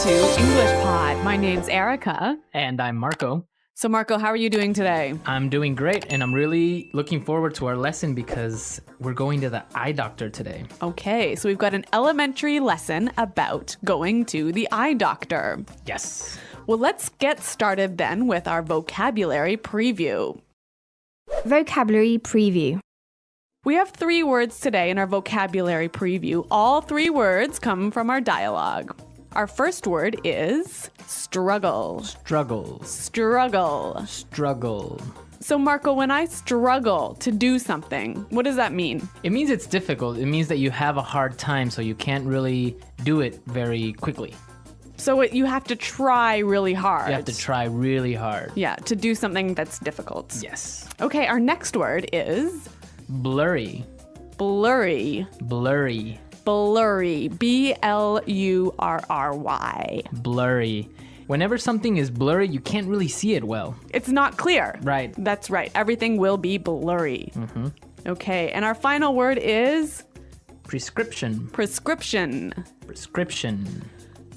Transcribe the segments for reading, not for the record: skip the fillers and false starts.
to English Pod. My name's Erica. And I'm Marco. So Marco, how are you doing today? I'm doing great, and I'm really looking forward to our lesson because we're going to the eye doctor today. Okay, so we've got an elementary lesson about going to the eye doctor. Yes. Well, let's get started then with our vocabulary preview. Vocabulary preview. We have 3 words today in our vocabulary preview. All 3 words come from our dialogue. Our first word is struggle. Struggle. Struggle. Struggle. So Marco, when I struggle to do something, what does that mean? It means it's difficult. It means that you have a hard time, so you can't really do it very quickly. So you have to try really hard. You have to try really hard. Yeah, to do something that's difficult. Yes. Okay, our next word is Blurry. blurry. Blurry. Blurry. B-L-U-R-R-Y. Blurry. Whenever something is blurry, you can't really see it well. It's not clear. Right. That's right. Everything will be blurry. Okay, and our final word is Prescription. prescription. Prescription.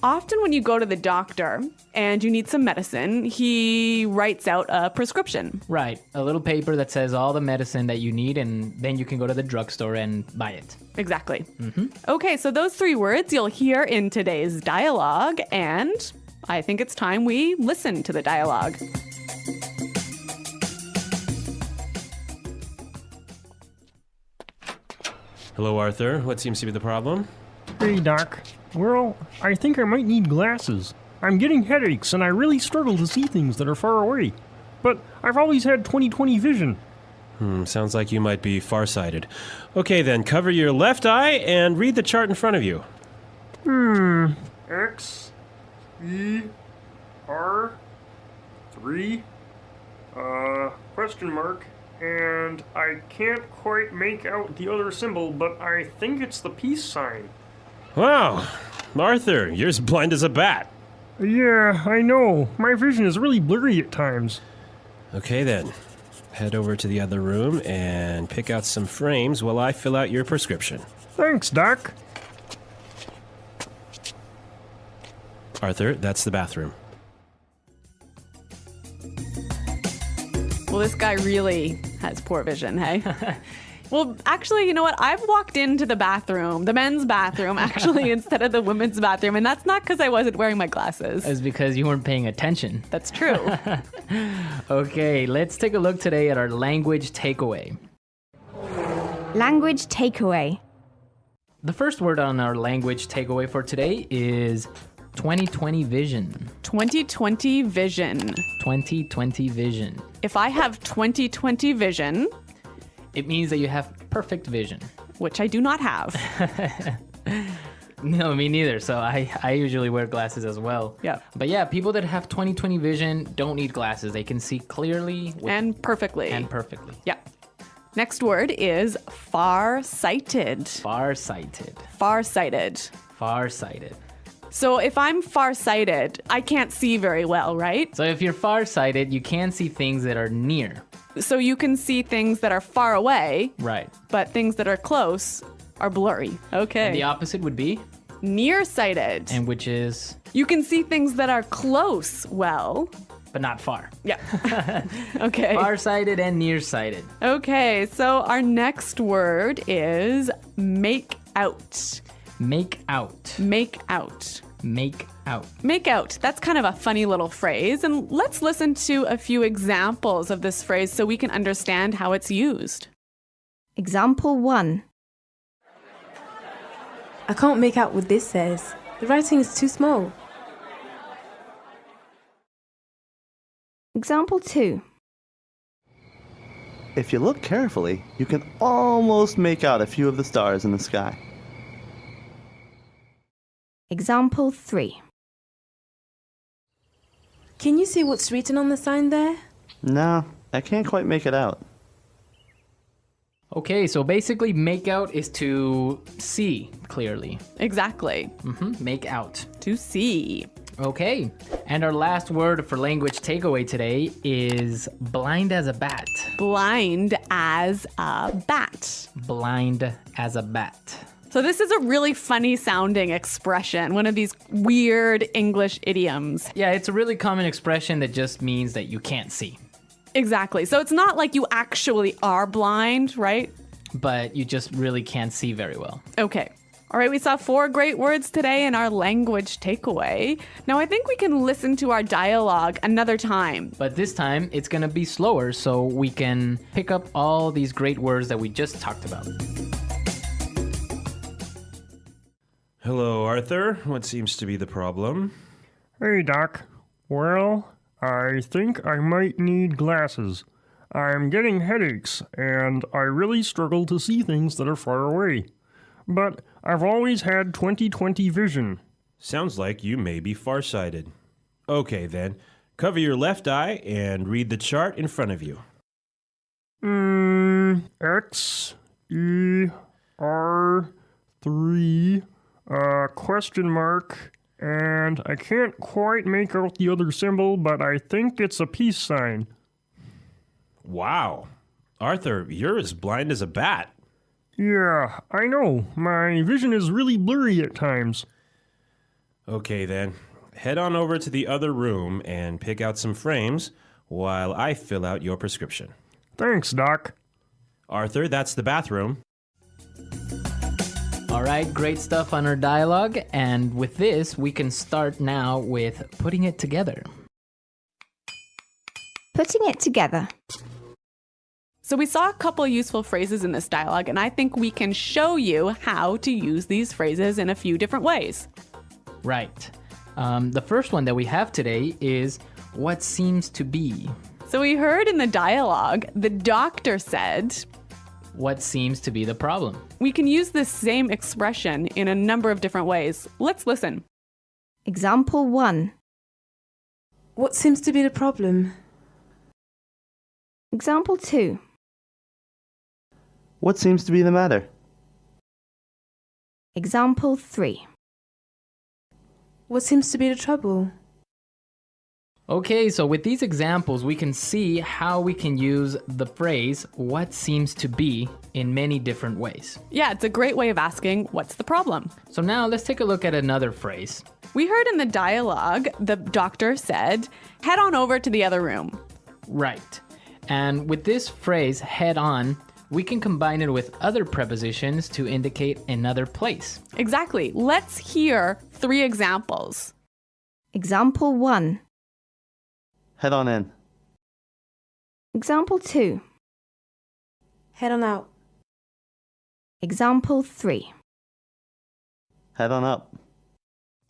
Often when you go to the doctor and you need some medicine, he writes out a prescription. Right. A little paper that says all the medicine that you need, and then you can go to the drugstore and buy it. Exactly. Okay, so those 3 words you'll hear in today's dialogue, and I think it's time we listen to the dialogue. Hello, Arthur. What seems to be the problem? Hey, Doc. Well, I think I might need glasses. I'm getting headaches and I really struggle to see things that are far away. But I've always had 20/20 vision. Sounds like you might be farsighted. Okay, then, cover your left eye and read the chart in front of you. X, E, R, 3, question mark, and I can't quite make out the other symbol, but I think it's the peace sign. Wow, Arthur, you're as blind as a bat. Yeah, I know. My vision is really blurry at times. Okay, then. Head over to the other room and pick out some frames while I fill out your prescription. Thanks, Doc. Arthur, that's the bathroom. Well, this guy really has poor vision, hey? Well, actually, you know what? I've walked into the bathroom, the men's bathroom, actually, instead of the women's bathroom, and that's not because I wasn't wearing my glasses. It's because you weren't paying attention. That's true. Okay, let's take a look today at our language takeaway. Language takeaway. The first word on our language takeaway for today is 20/20 vision. 20/20 vision. 20/20 vision. If I have 20/20 vision, It means that you have perfect vision. which I do not have. No, me neither. So I usually wear glasses as well. Yeah. But yeah, people that have 20/20 vision don't need glasses. They can see clearly And perfectly. and perfectly. Yeah. Next word is far-sighted. Farsighted. Far-sighted. Farsighted. So if I'm far-sighted, I can't see very well, right? So if you're farsighted, you can see things that are near. So you can see things that are far away, Right. but things that are close are blurry. Okay. And the opposite would be, Nearsighted. and which is, You can see things that are close well. but not far. Yeah. Okay. Farsighted and nearsighted. Okay, so our next word is make out. Make out. Make out. Make out. Make out. That's kind of a funny little phrase. And let's listen to a few examples of this phrase so we can understand how it's used. Example 1. I can't make out what this says. The writing is too small. Example 2. If you look carefully, you can almost make out a few of the stars in the sky. Example 3. Can you see what's written on the sign there? No, I can't quite make it out. Okay, so basically make out is to see clearly. Exactly. Make out. To see. Okay, and our last word for language takeaway today is blind as a bat. Blind as a bat. Blind as a bat. So this is a really funny sounding expression, one of these weird English idioms. Yeah, it's a really common expression that just means that you can't see, Exactly. So it's not like you actually are blind, right? but you just really can't see very well. Okay. All right, we saw 4 great words today in our language takeaway. Now I think we can listen to our dialogue another time. But this time, it's going to be slower so we can pick up all these great words that we just talked about. Hello, Arthur. What seems to be the problem? Hey, Doc. Well, I think I might need glasses. I'm getting headaches, and I really struggle to see things that are far away. But I've always had 20/20 vision. Sounds like you may be farsighted. Okay, then. Cover your left eye and read the chart in front of you. X, E, R, 3, question mark, and I can't quite make out the other symbol, but I think it's a peace sign. Wow. Arthur, you're as blind as a bat. Yeah, I know. My vision is really blurry at times. Okay, then. Head on over to the other room and pick out some frames while I fill out your prescription. Thanks, Doc. Arthur, that's the bathroom. All right, great stuff on our dialogue. And with this, we can start now with putting it together. Putting it together. So we saw a couple useful phrases in this dialogue, and I think we can show you how to use these phrases in a few different ways. Right. The first one that we have today is what seems to be. So we heard in the dialogue, the doctor said, What seems to be the problem? we can use this same expression in a number of different ways. Let's listen. Example 1. What seems to be the problem? Example 2. What seems to be the matter? Example 3. What seems to be the trouble? Okay, so with these examples, we can see how we can use the phrase what seems to be in many different ways. Yeah, it's a great way of asking, what's the problem? So now let's take a look at another phrase. We heard in the dialogue, the doctor said, head on over to the other room. Right. And with this phrase, head on, we can combine it with other prepositions to indicate another place. Exactly. Let's hear 3 examples. Example 1. Head on in. Example 2. Head on out. Example 3. Head on up.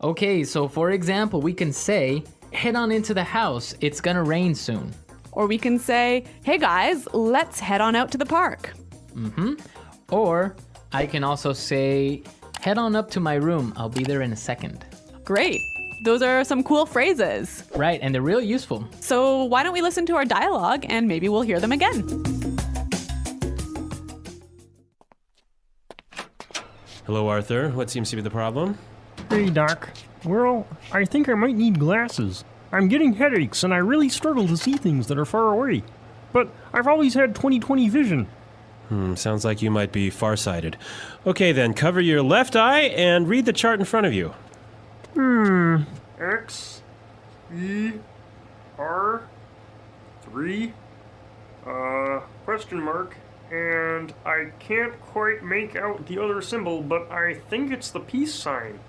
Okay, so for example, we can say, head on into the house, it's gonna rain soon. Or we can say, hey guys, let's head on out to the park. Or I can also say, head on up to my room, I'll be there in a second. Great. Those are some cool phrases. Right, and they're real useful. So why don't we listen to our dialogue and maybe we'll hear them again. Hello, Arthur. What seems to be the problem? Hey, Doc. Well, I think I might need glasses. I'm getting headaches, and I really struggle to see things that are far away. But I've always had 20/20 vision. Sounds like you might be farsighted. Okay, then. Cover your left eye and read the chart in front of you. X, E, R, 3, question mark, and I can't quite make out the other symbol, but I think it's the peace sign.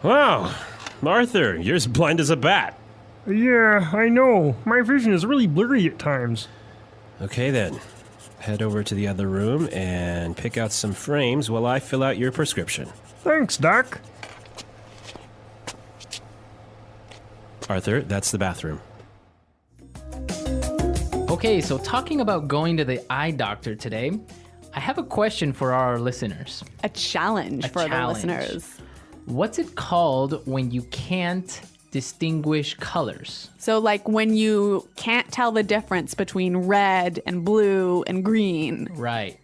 Wow. Arthur, you're as blind as a bat. Yeah, I know. My vision is really blurry at times. Okay, then. Head over to the other room and pick out some frames while I fill out your prescription. Thanks, Doc. Arthur, that's the bathroom. Okay, so talking about going to the eye doctor today, I have a question for our listeners. A challenge for challenge. the listeners. What's it called when you can't distinguish colors? So like when you can't tell the difference between red and blue and green. Right.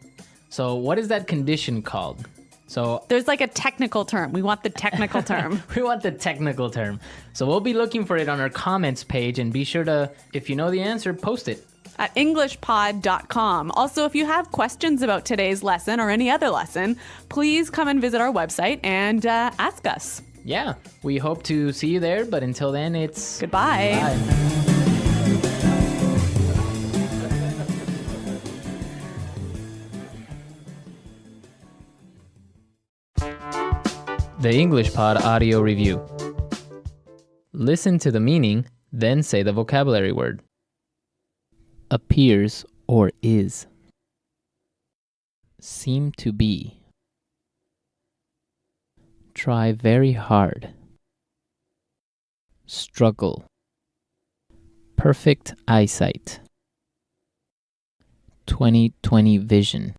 So what is that condition called? So There's like a technical term. We want the technical term. we want the technical term. So we'll be looking for it on our comments page, and be sure to, if you know the answer, post it. at englishpod.com. Also, if you have questions about today's lesson or any other lesson, please come and visit our website and ask us. Yeah, we hope to see you there, but until then, it's Goodbye. Bye. The English Pod Audio Review. Listen to the meaning, then say the vocabulary word. Appears or is. Seem to be. Try very hard. Struggle. Perfect eyesight. 20/20 vision.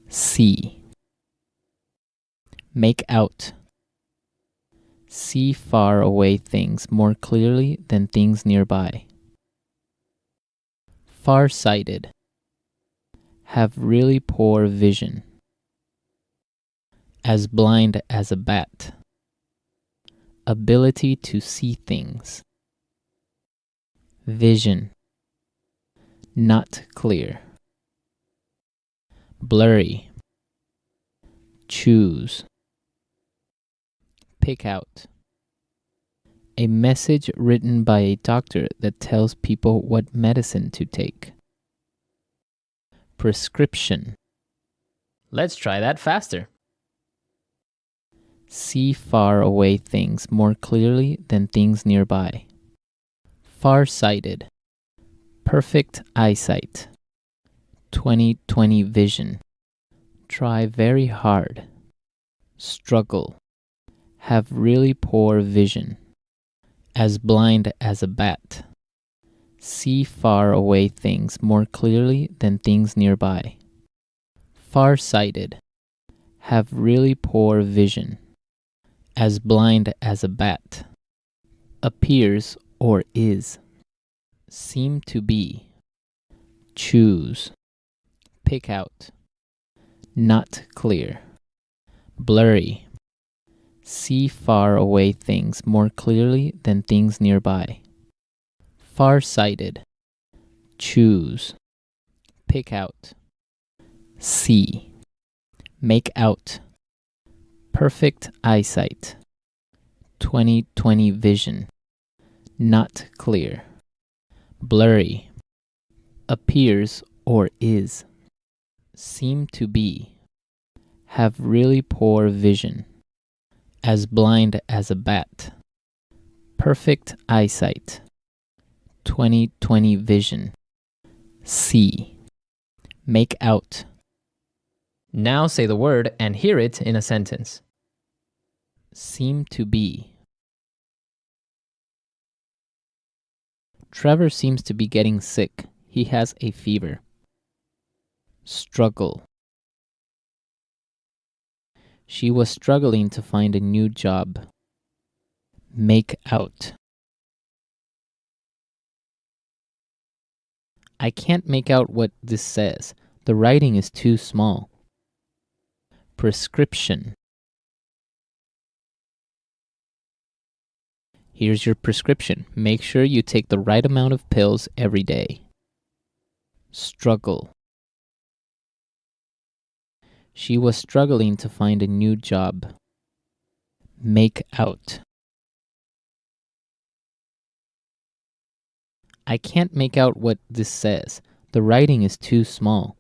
See. Make out. See far away things more clearly than things nearby. Far-sighted. Have really poor vision. As blind as a bat. Ability to see things. Vision. Not clear. Blurry. Choose. Pick out. A message written by a doctor that tells people what medicine to take. Prescription. Let's try that faster. See far away things more clearly than things nearby. Far-sighted. Perfect eyesight. 20/20 vision. Try very hard. Struggle. Have really poor vision. As blind as a bat. See far away things more clearly than things nearby. Far-sighted. Have really poor vision. As blind as a bat. Appears or is. Seem to be. Choose. Pick out. Not clear. Blurry. See far away things more clearly than things nearby. Far-sighted. Choose. Pick out. See. Make out. Perfect eyesight. 20/20 vision. Not clear. Blurry. Appears or is. Seem to be. Have really poor vision. As blind as a bat. Perfect eyesight. 20/20 vision. See. Make out. Now say the word and hear it in a sentence. Seem to be. Trevor seems to be getting sick. He has a fever. Struggle. She was struggling to find a new job. Make out. I can't make out what this says. The writing is too small. Prescription. Here's your prescription. Make sure you take the right amount of pills every day. Struggle. She was struggling to find a new job. Make out. I can't make out what this says. The writing is too small.